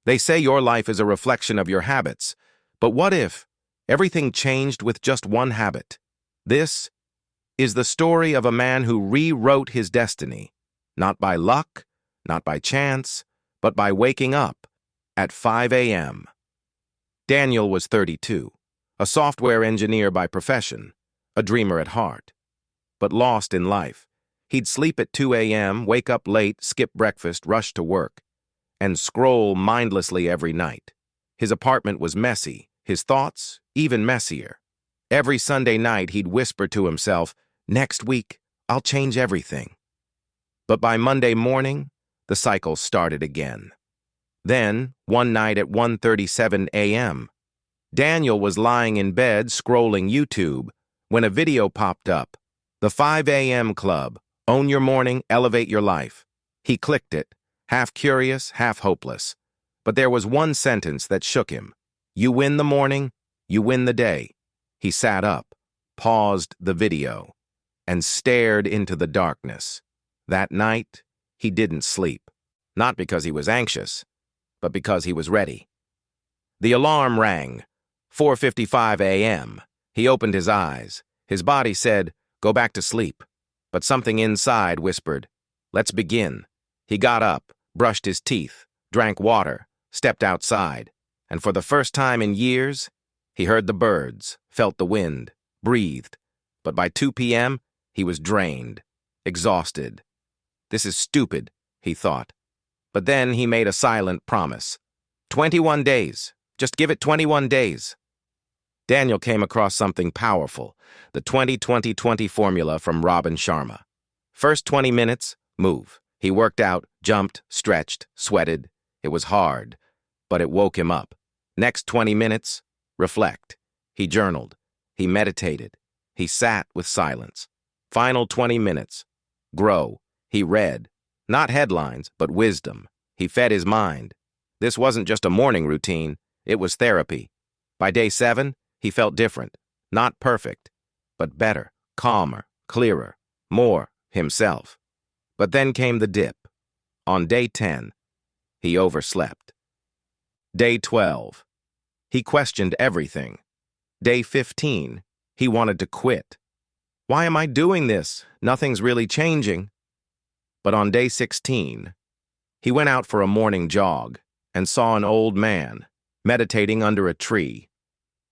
They say your life is a reflection of your habits. But what if everything changed with just one habit? This is the story of a man who rewrote his destiny, not by luck, not by chance, but by waking up at 5 a.m. Daniel was 32, a software engineer by profession, a dreamer at heart, but lost in life. He'd sleep at 2 a.m., wake up late, skip breakfast, rush to work, and scroll mindlessly every night. His apartment was messy, his thoughts even messier. Every Sunday night he'd whisper to himself, "Next week, I'll change everything." But by Monday morning, the cycle started again. Then, one night at 1:37 a.m., Daniel was lying in bed scrolling YouTube when a video popped up. The 5 a.m. Club. Own your morning, elevate your life. He clicked it, half curious, half hopeless. But there was one sentence that shook him. You win the morning, you win the day. He sat up, paused the video, and stared into the darkness. That night, he didn't sleep. Not because he was anxious, but because he was ready. The alarm rang. 4:55 a.m. He opened his eyes. His body said, "Go back to sleep." But something inside whispered, "Let's begin." He got up, brushed his teeth, drank water, stepped outside, and for the first time in years, he heard the birds, felt the wind, breathed. But by 2 p.m., he was drained, exhausted. This is stupid, he thought. But then he made a silent promise. 21 days. Just give it 21 days. Daniel came across something powerful, the 20-20-20 formula from Sharma. First 20 minutes, move. He worked out, jumped, stretched, sweated. It was hard, but it woke him up. Next 20 minutes, reflect. He journaled. He meditated. He sat with silence. Final 20 minutes, grow. He read. Not headlines, but wisdom. He fed his mind. This wasn't just a morning routine, it was therapy. By day 7, he felt different. Not perfect, but better, calmer, clearer, more himself. But then came the dip. On day 10, he overslept. Day 12, he questioned everything. Day 15, he wanted to quit. Why am I doing this? Nothing's really changing. But on day 16, he went out for a morning jog and saw an old man meditating under a tree.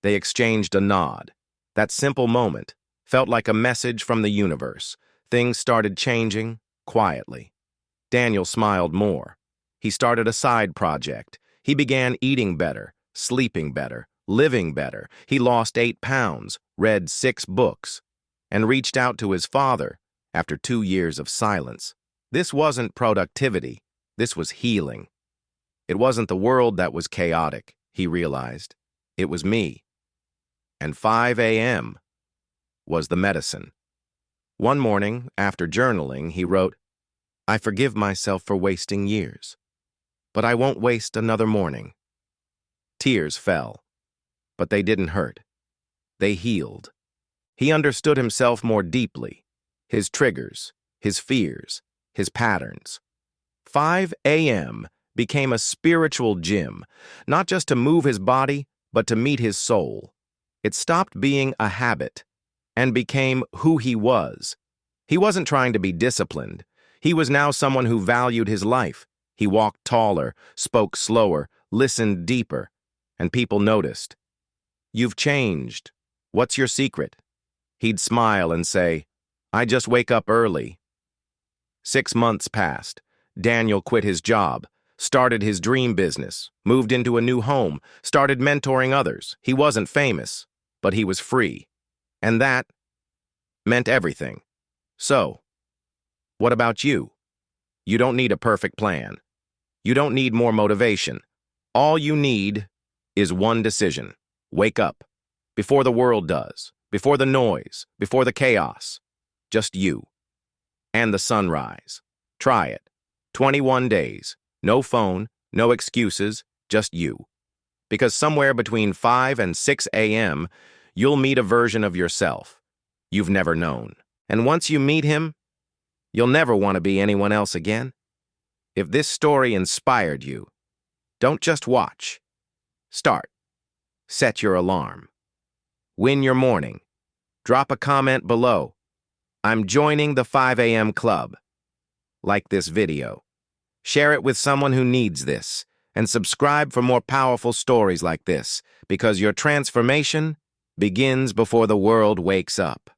They exchanged a nod. That simple moment felt like a message from the universe. Things started changing quietly. Daniel smiled more. He started a side project. He began eating better, sleeping better, living better. He lost 8 pounds, read 6 books, and reached out to his father after 2 years of silence. This wasn't productivity. This was healing. It wasn't the world that was chaotic, he realized. It was me. And 5 a.m. was the medicine. One morning, after journaling, he wrote, "I forgive myself for wasting years, but I won't waste another morning." Tears fell, but they didn't hurt. They healed. He understood himself more deeply, his triggers, his fears, his patterns. 5 a.m. became a spiritual gym, not just to move his body, but to meet his soul. It stopped being a habit and became who he was. He wasn't trying to be disciplined. He was now someone who valued his life. He walked taller, spoke slower, listened deeper, and people noticed. "You've changed. What's your secret?" He'd smile and say, "I just wake up early." 6 months passed. Daniel quit his job, started his dream business, moved into a new home, started mentoring others. He wasn't famous, but he was free. And that meant everything. So, what about you? You don't need a perfect plan. You don't need more motivation. All you need is one decision. Wake up. Before the world does. Before the noise. Before the chaos. Just you. And the sunrise. Try it. 21 days. No phone, no excuses, just you. Because somewhere between 5 and 6 a.m., you'll meet a version of yourself you've never known. And once you meet him, you'll never want to be anyone else again. If this story inspired you, Don't just watch. Start. Set your alarm. Win your morning. Drop a comment below. I'm joining the 5 a.m. club. Like this video. Share it with someone who needs this. And subscribe for more powerful stories like this, because your transformation begins before the world wakes up.